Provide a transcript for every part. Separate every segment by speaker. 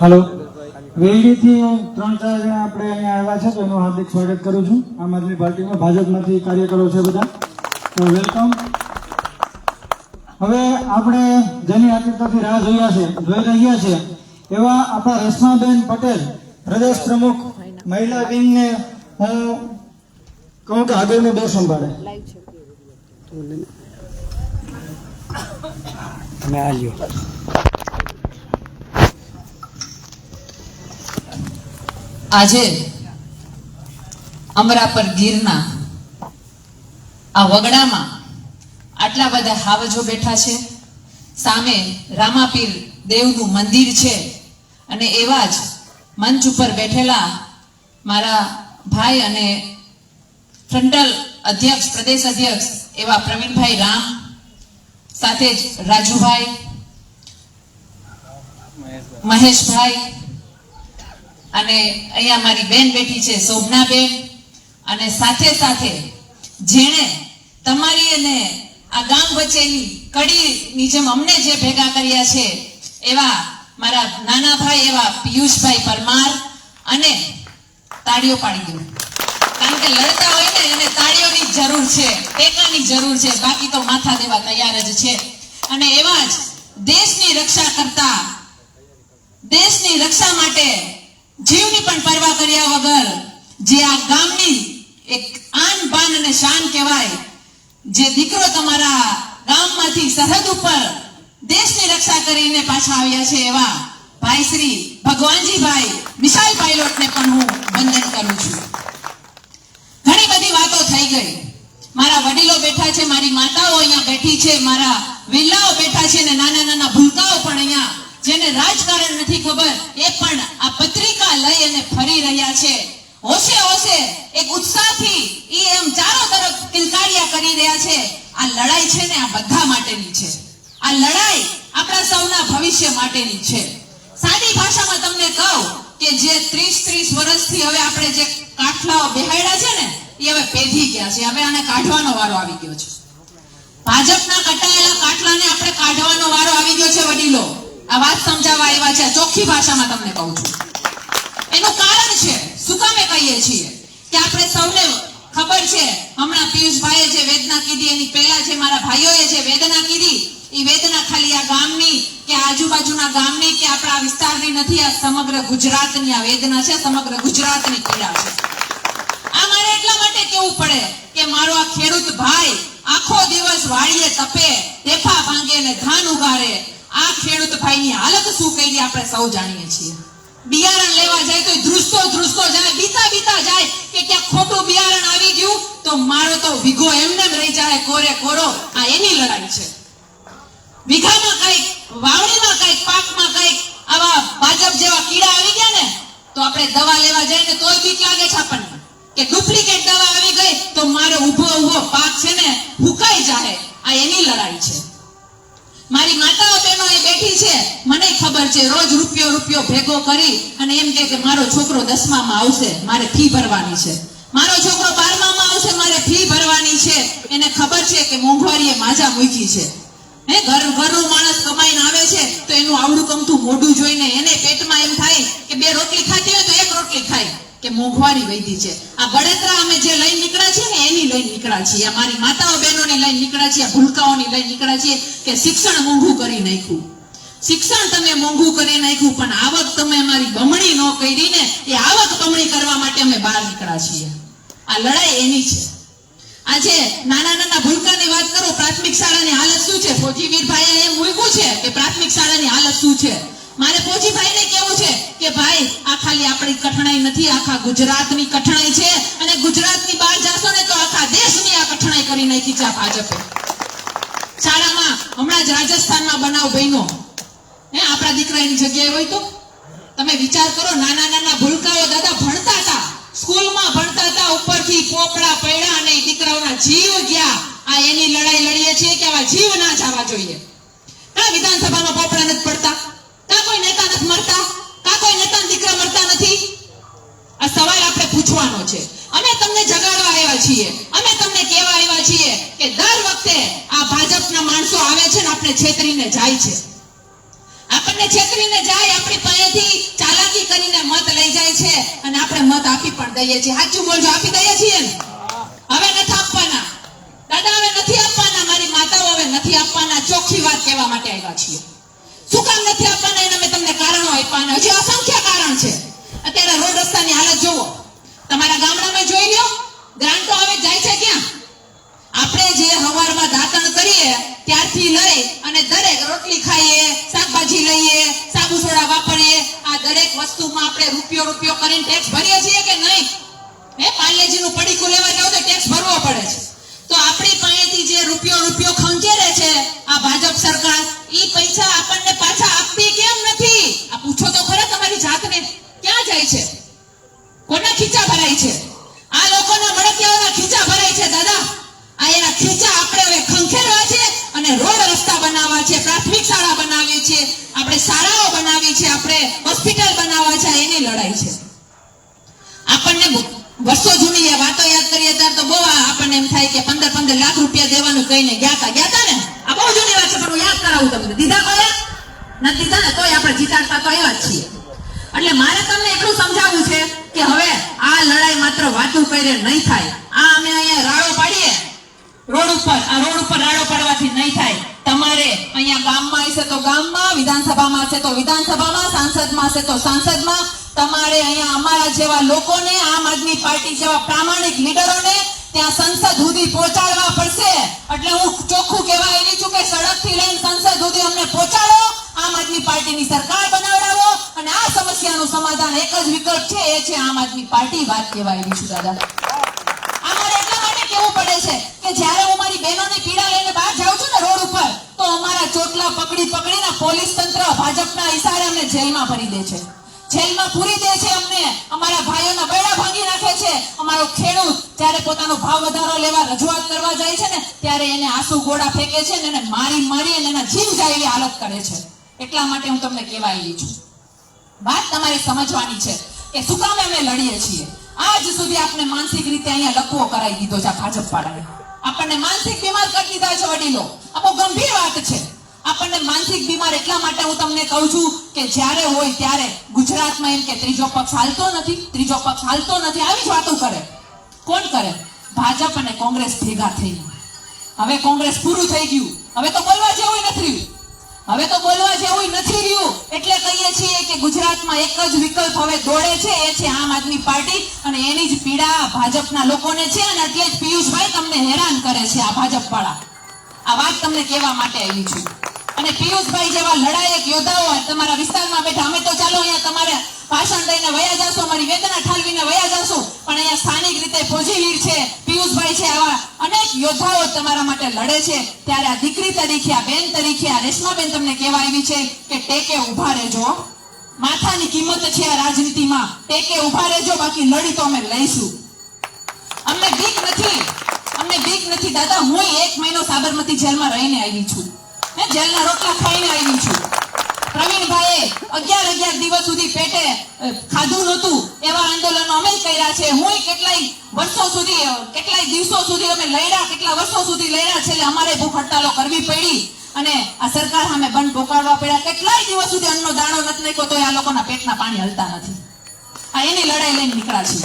Speaker 1: Hello વેલડીથી 3-4 જણા આપણે અહીંયા આવ્યા છે તો એનું હાર્દિક સ્વાગત કરું છું. આમ આદમી પાર્ટીમાં ભાજપમાંથી કાર્યકરો છે બધા, તો વેલકમ. હવે આપણે જેની આતુરતાથી રાહ જોઈ રહ્યા છે એવા આપણા રેશમાબેન પટેલ પ્રદેશ પ્રમુખ મહિલા વિંગને હું કહું કે આગળનો બે સંભાળે.
Speaker 2: આજે અમરાપર ગીરના આ વગડામાં આટલા બધા હાવજો બેઠા છે, સામે રામાપીર દેવનું મંદિર છે અને એવા જ મંચ ઉપર બેઠેલા મારા ભાઈ અને ફ્રન્ટલ અધ્યક્ષ પ્રદેશ અધ્યક્ષ એવા પ્રવીણભાઈ રામ, સાથે જ રાજુભાઈ, મહેશભાઈ અને અહીંયા મારી બેન બેઠી છે શોભનાબેન, અને સાથે સાથે જેણે તમારી અને આ ગામ વચ્ચેની કડીની જેમ અમને જે ભેગા કર્યા છે એવા મારા નાના ભાઈ એવા પિયુષભાઈ પરમાર, અને તાળીઓ પાડી દો, કારણ કે લડતા હોય ને એને તાળીઓની જરૂર છે, ટેકાની જરૂર છે, બાકી તો માથા દેવા તૈયાર જ છે. અને એવા જ દેશની રક્ષા કરતા, દેશની રક્ષા માટે જીવની પણ પરવા કર્યા વગર જે આ ગામની એક આન બાન અને શાન કહેવાય, જે દીકરો તમારા ગામમાંથી સરહદ ઉપર દેશની રક્ષા કરીને પાછા આવ્યા છે એવા ભાઈ શ્રી ભગવાનજીભાઈ વિશાલ પાયલોટને પણ હું વંદન કરું છું. ઘણી બધી વાતો થઈ ગઈ, મારા વડીલો બેઠા છે, મારી માતાઓ અહીંયા બેઠી છે, મારા વિલ્લાઓ બેઠા છે, ને નાના નાના ભૂલકાઓ પણ અહીંયા જેને રાજકારણ નથી ખબર એ પણ આ પત્રિકા લઈ અને ફરી રહ્યા છે. હોશે હોશે એક ઉત્સાહથી એ એમ ચારો તરફ કિલકારિયા કરી રહ્યા છે. આ લડાઈ છે ને આ બધા માટેની છે, આ લડાઈ આપણા સૌના ભવિષ્ય માટેની છે. સાદી ભાષામાં તમને કહું કે જે 30 વર્ષથી હવે આપણે જે કાઠલાઓ બેહાડ્યા છે ને એ હવે પેધી ગયા છે, હવે આને કાઢવાનો વારો આવી ગયો છે. ભાજપના કટાયેલા કાઠલાને આપણે કાઢવાનો વારો આવી ગયો છે. વડીલો આ વાત સમજાવવા આવ્યા છે, ચોખ્ખી ભાષામાં તમને કહું છું. એનું કારણ છે શું કામે કહીએ છીએ કે આપણે સૌને ખબર છે, હમણાં પિયુષભાઈએ જે વેદના કીધી એની પહેલા જે મારા ભાઈઓએ જે વેદના કીધી એ વેદના ખાલી આ ગામની કે આજુબાજુના ગામની કે આપણા વિસ્તારની નથી, આ સમગ્ર ગુજરાતની આ વેદના છે, સમગ્ર ગુજરાતની પીડા છે. આ મારે એટલા માટે કહેવું પડે કે મારો આ ખેડૂત ભાઈ આખો દિવસ વાડીએ તપે, તેફા ભાંગે ને ધાન ઉગાડે, આ ખેડૂત ભાઈની હાલત શું કરી આપણે સૌ જાણીએ છીએ. બિયારણ લેવા જાય તો ધ્રુસતો જાય, બીતા જાય કે ક્યાં ખોટું બિયારણ આવી ગયું તો મારો તો વીઘો એમને રહી જાય કોરે કોરો. આ એની લડાઈ છે. વીઘામાં કઈક, વાવણીમાં કઈક, પાકમાં કઈક આવા ભાજપ જેવા કીડા આવી ગયા ને તો આપણે દવા લેવા જાય ને તોય બીક લાગે છે આપણને કે ડુપ્લિકેટ દવા આવી ગઈ તો મારો ઊભો પાક છે ને ફૂંકાઈ જાય. આ એની લડાઈ છે. મારી માતાઓ બહેનો એ બેઠી છે, મને ખબર છે, રોજ રૂપિયો ભેગો કરી અને એમ કે મારો છોકરો 10મામાં આવશે, મારે ફી ભરવાની છે, મારો છોકરો 12મામાં આવશે, મારે ફી ભરવાની છે. એને ખબર છે કે મોંઘવારીએ માજા મૂકી છે. ઘરનું માણસ કમાઈને આવે છે તો એનું આવડું કમતું મોઢું જોઈને એને પેટમાં એમ થાય કે 2 રોટલી ખાતી હોય તો 1 રોટલી ખાય, કે મોંઘવારી વધી છે. આ બળતરા અમે જે લઈને નીકળ્યા છીએ ને એની લઈને નીકળ્યા છીએ, મારી માતાઓ બહેનોની લઈને નીકળ્યા છીએ, ભૂલકાઓની લઈને નીકળ્યા છીએ કે શિક્ષણ મોંઘું કરી નાખ્યું. શિક્ષણ તમે મોંઘું કરી નાખ્યું પણ આવક તમે અમારી બમણી ન કરી ને, એ આવક બમણી કરવા માટે અમે બહાર નીકળ્યા છીએ. આ લડાઈ એની છે. આજે નાના ભૂલકાની વાત કરું, પ્રાથમિક શાળાની હાલત શું છે? ફોજીવીરભાઈએ એમ મૂક્યું છે કે પ્રાથમિક શાળાની હાલત શું છે. મારે ફોજીભાઈને કેવું છે કે ભાઈ આ ખાલી આપણી કઠણાઈ નથી, આખા ગુજરાતની કઠણાઈ છે, અને ગુજરાતની બહાર જાશો ને તો આખા દેશની આ કઠણાઈ કરી નાખી છે આ ભાજપે. શાળામાં હમણાં જ રાજસ્થાનમાં બનાવ બન્યો, આપણા દીકરા એની જગ્યાએ હોય તો તમે વિચાર કરો. નાના ભૂલકાઓ દાદા ભણતા હતા, સ્કૂલમાં ભણતા હતા, ઉપરથી પોપડા પડ્યા અને દીકરાઓના જીવ ગયા. આ એની લડાઈ લડીએ છીએ કે આવા જીવ ના જવા જોઈએ. કા વિધાનસભામાં પોપડા નથી પડતા, કા કોઈ નેતા નથી મરતા, કા કોઈ નેતાના દીકરા મરતા નથી. આ સવાલ આપણે પૂછવાનો છે. અમે તમને જગાડવા આવ્યા છીએ, અમે તમને કહેવા આવ્યા છીએ કે દર વખતે આ ભાજપના માણસો માણસો આવે છે ને આપણે છેતરીને જાય છે. આપણને છેતરીને જાય, આપણી પાસેથી ચાલાકી કરીને મત લઈ જાય છે અને આપણે મત આપી પણ દઈએ છીએ. સાચું બોલજો, આપી દઈએ છીએ ને? હવે નથી આપવાના દાદા, હવે નથી આપવાના. મારી માતાઓ હવે નથી આપવાના. ચોખ્ખી વાત કહેવા માટે આવ્યા છીએ. શું કામ નથી આપવાના એના મેં તમને કારણો આપ્યા. હજી અસંખ્ય કારણ છે. અત્યારે રોડ રસ્તાની હાલત જોવો. તમારા ગામડામાં જોઈ લો, ગ્રાન્ટો હવે જાય છે ક્યાં? આપણે જે હવારમાં દાંતણ કરીએ ત્યારથી લઈ અને દરેક રોટલી ખાઈએ, શાકભાજી લઈએ, સાબુ સોડા વાપરીએ, આ દરેક વસ્તુમાં આપણે રૂપિયો કરીને ટેક્સ ભરીએ છીએ કે નહીં? પાર્લેજીનું પડીકું લેવા જાવ તો ટેક્સ ભરવો પડે છે. તો આપણી પાસેથી જે રૂપિયો ખંચેરે છે આ ભાજપ સરકાર, ઈ પૈસા આપણને પાછા આપતી કેમ નથી? આ પૂછો તો ખરા તમારી જાતને. ક્યાં જાય છે? કોના ખીચા ભરાય છે? આ લોકોના મળતિયાઓના ખીચા ભરાય છે દાદા. આ એના ખીચા આપણે હવે ખંખેરવા છે અને રોડ રસ્તા બનાવવા છે, પ્રાથમિક શાળા બનાવી છે, આપણે શાળાઓ બનાવી છે, આપણે હોસ્પિટલ બનાવવા છે. એની લડાઈ છે. આપણને વર્ષો જૂની એ વાતો યાદ કરીએ ત્યારે તો બહુ આપણને એમ થાય કે 15 લાખ રૂપિયા દેવાનું કહીને ગયા હતા ને. આ બહુ જૂની વાત છે, પણ હું યાદ કરાવું તમને. દીધા કોઈ નથી દીધા ને, તોય આપણે જીતાડતા તો આવ્યા જ છીએ. એટલે મારે તમને એટલું સમજાવવું છે કે હવે આ લડાઈ માત્ર વાતું કરીને નહીં થાય. આ અમે અહીંયા રાડો પાડીએ રોડ ઉપર રાડો પાડવાથી નહીં થાય. તમારે અહીંયા ગામમાં હશે તો ગામમાં, વિધાનસભામાં હશે તો વિધાનસભામાં, સાંસદમાં હશે તો સાંસદમાં, તમારે અહીંયા અમારા જેવા લોકોને, આમ આદમી પાર્ટી જેવા પ્રામાણિક લીડરોને ત્યાં સંસદ સુધી પહોંચાડવા પડશે. એટલે હું ચોખ્ખું કહેવા આવી છું કે સડકથી લઈને સંસદ સુધી અમને પહોંચાડો, આમ આદમી પાર્ટીની સરકાર બનાવડાવો અને આ સમસ્યાનું સમાધાન એક જ વિકલ્પ છે, એ છે આમ આદમી પાર્ટી. વાત કહેવા આવી છું દાદા. અમારે એટલા માટે કેવું પડે છે કે જ્યારે હું મારી બહેનોની પીડા લઈને બહાર જાઉં છું ને રોડ ઉપર, તો અમારા ચોટલા પકડીને પોલીસ તંત્ર ભાજપના ઈશારે અમને જેલમાં ભરી દે છે, જેલમાં પૂરી દે છે અમને. અમારા ભાઈઓના બેડા ભાંગી નાખે છે. અમારો ખેડૂત જ્યારે પોતાનો ભાવ વધારો લેવા રજૂઆત કરવા જાય છે ને, ત્યારે એને આંસુ ગોળા ફેંકે છે ને એને મારી અને એના જીવ જાય એવી હાલત કરે છે. એટલા માટે હું તમને કહેવા આવી છું, વાત તમારે સમજવાની છે કે શું કામ અમે લડીએ છીએ. આજ સુધી આપણે માનસિક રીતે અહીંયા લકવો કરાવી દીધો છે. ભાજપ વાળાએ આપણને માનસિક બીમાર કરી દીધા છે વડીલો. આ બહુ ગંભીર વાત છે. આપણને માનસિક બીમાર એટલા માટે હું તમને કહું છું કે જ્યારે હોય ત્યારે ગુજરાતમાં એમ કે ત્રીજો પક્ષ હાલતો નથી, આવી જ વાતો કરે. કોણ કરે? ભાજપ અને કોંગ્રેસ ભેગા થઈને. હવે કોંગ્રેસ પૂરું થઈ ગયું, હવે તો બોલવા જેવું નથી રહ્યું. એટલે કહીએ છીએ કે ગુજરાતમાં એક જ વિકલ્પ હવે દોડે છે, એ છે આમ આદમી પાર્ટી. અને એની જ પીડા ભાજપના લોકોને છે અને એટલે જ પિયુષભાઈ તમને હેરાન કરે છે આ ભાજપ વાળા. આ વાત તમને કહેવા માટે આવી છું. અને પિયુષભાઈ જેવા લડાયક યોદ્ધાઓ તમારા વિસ્તારમાં બેઠા. અમે તો ચાલો અહીંયા તમારે ભાષણ દઈને વયા જાશો, અમારી વેદના ઠાલવીને વયા જાશો, પણ અહીંયા સ્થાનિક રીતે ફોજીવીર છે, પિયુષભાઈ છે, આવા અનેક યોદ્ધાઓ તમારા માટે લડે છે. ત્યારે આ દીકરી તરીકે, આ બેન તરીકે, આ રેશમાબેન તમને કહેવા આવી છે કે ટેકે ઉભા રહેજો. માથાની કિંમત છે આ રાજનીતિમાં. ટેકે ઉભા રહેજો, બાકી લડી તો અમે લઈશું. અમને બીક નથી દાદા. હું 1 મહિનો સાબરમતી જેલમાં રહીને આવી છું, જેલના રોટલા ખાઈને આવી છું. પ્રવીણભાઈએ 11 દિવસ સુધી પેટે ખાધું નહોતું એવા આંદોલનો અમે કર્યા છે. હું કેટલાય દિવસો સુધી અમે લડ્યા, કેટલા વર્ષો સુધી લડ્યા. છેલ્લે અમારે ભૂખ હડતાલો કરવી પડી અને આ સરકાર સામે બંધ પોકારવા પડ્યા. કેટલાય દિવસ સુધી અન્નનો દાણો નથી નાખ્યો, તો આ લોકોના પેટના પાણી હલતા નથી. આ એની લડાઈ લઈને નીકળ્યા છે.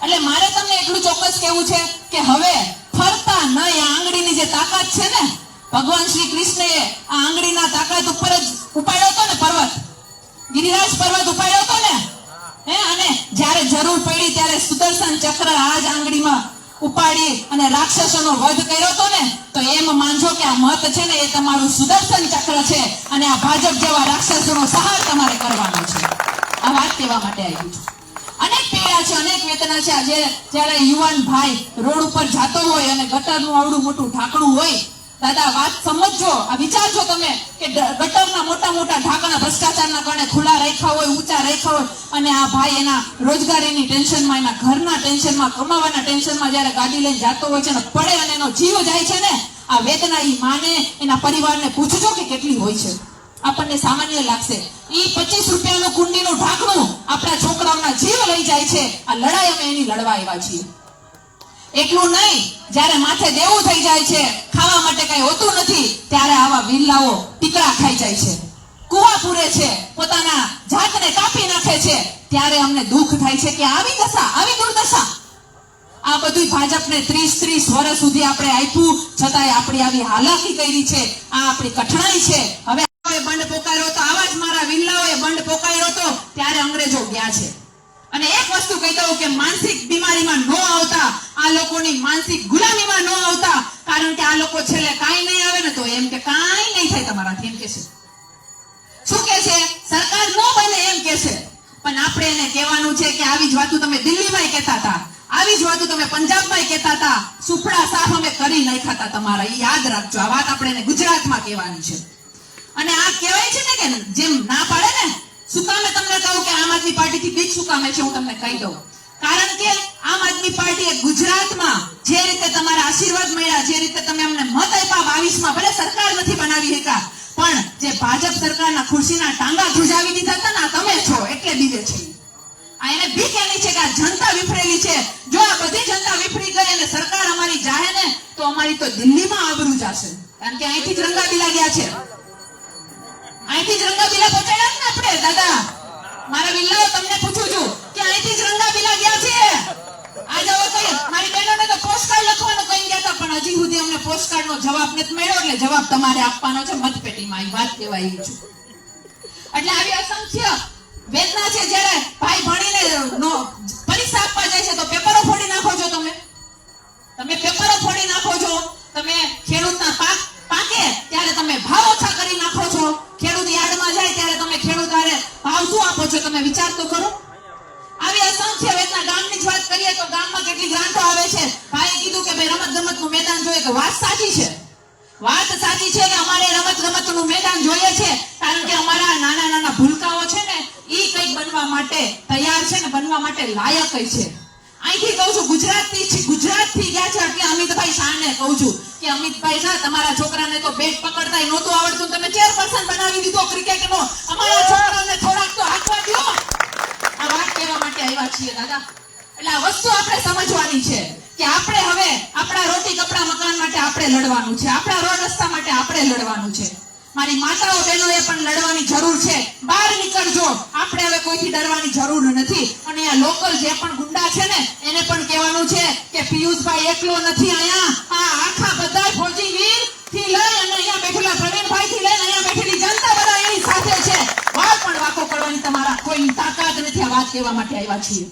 Speaker 2: એટલે મારે તમને એટલું ચોક્કસ કહેવું છે કે હવે ફરતા નહીં. આ આંગળીની જે તાકાત છે ને, ભગવાન શ્રી કૃષ્ણએ આ આંગળીના તાકાત ઉપર જ ઉપાડ્યો હતો ને પર્વત, ગિરિરાજ પર્વત ઉપાડ્યો હતો ને. અને જ્યારે જરૂર પડી ત્યારે સુદર્શન ચક્ર આ જ આંગળીમાં ઉપાડી અને રાક્ષસોનો વધ કર્યો હતો ને. તો એમ માનજો કે આ મત છે ને એ તમારું સુદર્શન ચક્ર છે અને આ ભાજપ જેવા રાક્ષસોનો સહાર તમારે કરવાનો છે. આ વાત કહેવા માટે આવી છું. અનેક પીડા છે, અનેક વેદના છે. આજે જ્યારે યુવાન ભાઈ રોડ ઉપર જાતો હોય અને ગટરનું આવડું મોટું ઢાંકણું હોય, દાદા વાત સમજજો, આ વિચારજો તમે કે ગટરના મોટા ઢાંકણા ભ્રષ્ટાચારના કારણે ખુલ્લા રાખ્યા હોય, ઊંચા રાખ્યા હોય, અને આ ભાઈ એના રોજગારીની ટેન્શનમાં, એના ઘરના ટેન્શનમાં, કમાવાના ટેન્શનમાં જ્યારે ગાડી લઈને જાતો હોય છે ને પડે અને એનો જીવ જાય છે ને, આ વેદના ઈ માને, એના પરિવારને પૂછજો કે કેટલી હોય છે. આપણને સામાન્ય લાગશે. ઈ 25 રૂપિયાનું કુંડીનું ઢાંકણું આપણા છોકરાઓના જીવ લઈ જાય છે. આ લડાઈ અમે એની લડવા આવ્યા છીએ. એટલું નહીં, જ્યારે માથે દેવું થઈ જાય છે, ખાવા માટે કઈ હોતું નથી, ત્યારે આવા વિલ્લાઓ ટીકડા ખાઈ જાય છે, કુવા પૂરે છે, પોતાના જાતને કાપી નાખે છે, ત્યારે અમને દુઃખ થાય છે કે આવી દશા, આવી દુર્દશા. આ બધું ભાજપને 30 વર્ષ સુધી આપણે આપ્યું, છતાંય આપણી આવી હાલાકી કરી છે. આ આપણી કઠણાઈ છે. હવે બંધ પોકાર્યો તો આવા જ મારા વિલ્લાઓએ બંધ પોકાર્યો તો ત્યારે અંગ્રેજો ગયા છે. અને એક વસ્તુ કહી દઉં કે માનસિક બીમારીમાં ન આવતા, આ લોકોની માનસિક ગુલામીમાં ન આવતા, કારણ કે આ લોકો છેલ્લે કાંઈ નહીં આવે ને તો એમ કે કાંઈ નહીં થાય તમારાથી, એમ કે છે. શું કે છે? સરકાર ન બને એમ કે છે. પણ આપણે એને કહેવાનું છે કે આવી જ વાતો તમે દિલ્હીમાં કહેતા હતા, આવી જ વાતો તમે પંજાબમાં કહેતા હતા, સુફડા સાફ અમે કરી નાખ્યા હતા તમારા. એ યાદ રાખજો. આ વાત આપણે એને ગુજરાતમાં કહેવાની છે. અને આ કહેવાય છે ને કે જેમ ના પાડે ને, શું કામે તમને કહું કે આમ આદમી પાર્ટીથી બીજ શું કામે છે, હું તમને કહી દઉં. કારણ કે આમ આદમી પાર્ટીએ ગુજરાતમાં જે રીતે તમારા આશીર્વાદ મળ્યા, જે રીતે તમે અમને મત આપ્યા 22માં, ભલે સરકાર નથી બનાવી શક્યા, પણ જે ભાજપ સરકારના ખુરશીના ટાંગા ધ્રુજાવી દીધા હતા ને, તમે છો એટલે બીજે છે. આ એને બીક એની છે કે આ જનતા વિફરેલી છે. જો આ બધી જનતા વિફરી ગઈ અને સરકાર અમારી જાહે ને, તો અમારી તો દિલ્હીમાં આબરૂ જશે. કારણ કે અહીંથી જ રંગાબીલા ગયા છે, અહીંથી જ રંગાબીલા પહોંચાડ્યા ને આપણે. દાદા મારા વિલ્લાઓ તમને પૂછું છું કે અહીંથી જ રંગાબીલા ગયા છે. આ જવો કઈ મારી બહેનોને તો પોસ્ટકાર્ડ લખવાનું કહી ગયા હતા, પણ હજી સુધી અમને પોસ્ટકાર્ડનો જવાબ નથી મળ્યો. એટલે જવાબ તમારે આપવાનો છે મતપેટીમાં. એ વાત કહેવા આવી છું. એટલે આવી અસંખ્ય વેદના છે. જ્યારે ભાઈ ભણીને પરીક્ષા આપવા જાય છે તો પેપરો ફોડી નાખો છો, તમે પેપરો ફોડી નાખો છો. તમે ખેડૂતના પાક પાકે ત્યારે તમે ભાવ ઓછા કરી નાખો છો. ખેડૂત યાર્ડમાં જાય ત્યારે તમે ખેડૂત હારે ભાવ શું આપો છો, તમે વિચાર તો કરો. આવી અસંખ્ય વેદના. ગામની જ વાત કરીએ તો ગામમાં કેટલી ગ્રાન્ટો આવે છે. ભાઈએ કીધું કે ભાઈ રમત ગમતનું મેદાન જોઈએ, તો વાત સાચી છે. વાત સાચી છે કે અમારે રમત ગમતનું મેદાન જોઈએ છે, કારણ કે અમારા નાના નાના ભૂલકાઓ છે ને, ઈ કંઈક બનવા માટે તૈયાર છે ને, બનવા માટે લાયક છે. અહીંથી કહું છું, ગુજરાતથી ગયા છે એટલે અમિતભાઈ શાહને કહું છું કે અમિતભાઈ શાહ, તમારા છોકરાને તો બેટ પકડતાય નહોતું આવડતું, તમે ચેરપર્સન બનાવી દીધો ક્રિકેટનો. અમારા છોકરાને થોડાક તો હાથવા દો. આ વાત કહેવા માટે આવ્યા છીએ દાદા. એટલે આ વસ્તુ આપણે સમજવાની છે કે આપણે હવે આપણા રોટી કપડા મકાન માટે આપણે લડવાનું છે, આપણા રોડ રસ્તા માટે આપણે લડવાનું છે. મારી માતાઓ બહેનોએ પણ લડવાની જરૂર છે. બહાર નીકળજો, આપણે હવે કોઈથી ડરવાની જરૂર નથી. અને આ લોકલ જે પણ ગુંડા છે ને, એને પણ કહેવાનું છે કે પિયુષભાઈ એકલો નથી અહીંયા. આ આખા બધા ફોજી વીર થી લઈ અને અહીંયા બેઠેલા પ્રવીણભાઈ થી લઈને અહીંયા બેઠેલી જનતા બધા એની સાથે છે. વાત પણ વાકો કરવાની તમારા કોઈની તાકાત નથી. આ વાત કહેવા માટે આવ્યા છીએ.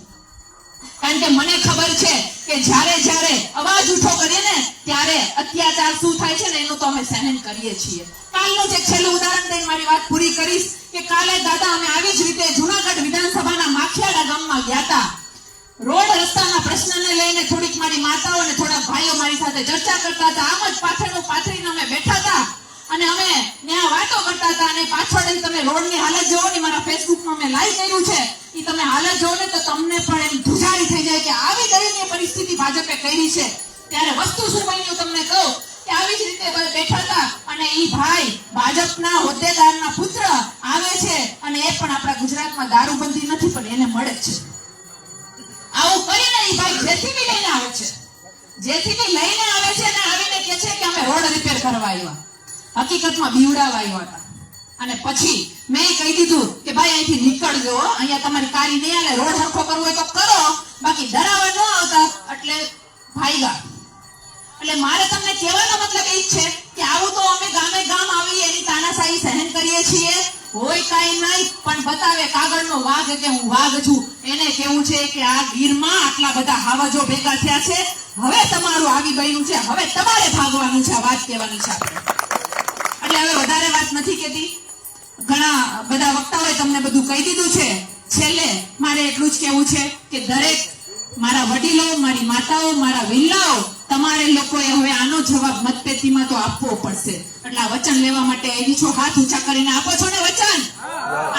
Speaker 2: કારણ કે મને ખબર છે કે જ્યારે અવાજ ઉઠો કરીએ ને, ત્યારે અત્યાચાર શું થાય છે ને, એનું તો અમે સહન કરીએ છીએ. કાલનું જે છેલ્લું ઉદાહરણ દઈને મારી વાત પૂરી કરીશ કે કાલે દાદા અમે આવી જ રીતે જૂનાગઢ વિધાનસભાના માખિયાડા ગામમાં ગયા હતા. રોડ રસ્તાના પ્રશ્નને લઈને થોડીક મારી માતાઓ અને થોડાક ભાઈઓ મારી સાથે ચર્ચા કરતા હતા. આમ જ પાછળનું પાથરીને અમે બેઠા હતા અને અમે ત્યાં વાતો કરતા હતા. અને પાછળ તમે રોડની હાલત જોવો ને, મારા ફેસબુકમાં મેં લાઈવ કર્યું છે, એ તમે હાલત જોવો ને તો તમને પણ એમ ધુજારી થઈ જાય કે આવી દયનીય પરિસ્થિતિ ભાજપે કરી છે. ત્યારે વસ્તુ શું બન્યું તમને કહું કે આવી જ રીતે બેઠા હતા અને એ ભાઈ ભાજપના હોદ્દેદારના પુત્ર આવે છે અને એ પણ આપણા ગુજરાતમાં દારૂબંધી નથી પણ એને મળે છે. આવું કરીને એ ભાઈ જેસીબી લઈને આવે છે, જેસીબી લઈને આવે છે અને આવીને કહે છે કે અમે રોડ રિપેર કરવા આવ્યા. હકીકતમાં બીવડાવવા આવ્યા હતા. અને પછી મેં કહી દીધું કે ભાઈ અહીંથી નીકળજો, અહીંયા તમારી કારી નહીં આલે, રોડ સરખો કરવો હોય તો કરો, બાકી ડરાવા ન આવતા. એટલે ભાઈગા. એટલે મારે તમને કહેવાનો મતલબ એ જ છે કે આવું તો અમે ગામે ગામ આવી એની તાનાશાહી સહન કરીએ છીએ. હોય કાંઈ નહીં, પણ બતાવે કાગળનો વાઘ કે હું વાઘ છું. એને કેવું છે કે આ ગીરમાં આટલા બધા હાવજો ભેગા થયા છે, હવે તમારું આવી ગયું છે, હવે તમારે ભાગવાનું છે. આ વાત કહેવાની છે આપણે. એટલે હવે વધારે વાત નથી કહેતી. ઘણા બધા વક્તાઓએ તમને બધું કહી દીધું છે. છેલ્લે મારે એટલું જ કહેવું છે કે દરેક મારા વડીલો, મારી માતાઓ, મારા વિલ્લાઓ, તમારે લોકોએ હવે આનો જવાબ મતપેટીમાં તો આપવો પડશે. એટલે આ વચન લેવા માટે આવી છો, હાથ ઊંચા કરીને આપો છો ને વચન.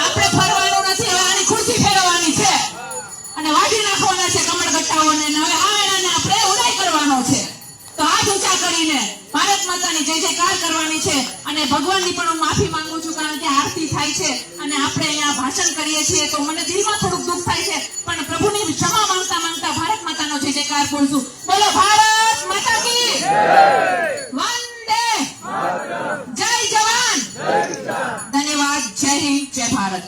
Speaker 2: આપણે ફરવાનું નથી, હવે આની ખુરશી ફેરવવાની છે અને વાઢી નાખવાના છે કમળગટ્ટાઓને. હવે આ એનાને આપણે ઉડાઈ કરવાનો છે. તો હાથ ઊંચા કરીને ભારત માતાની જય જયકાર કરવાની છે. અને ભગવાનની પણ હું માફી માંગુ છું, કારણ કે આરતી થાય છે અને આપણે અહીંયા ભાષણ કરીએ છીએ તો મને દિલમાં થોડુંક દુઃખ થાય છે, પણ પ્રભુની ક્ષમા માંગતા માંગતા ભારત માતાનો જય જયકાર બોલશું. બોલો ભારત માતા કી જય. વંદે માતરમ. હિન્દ જય ભારત.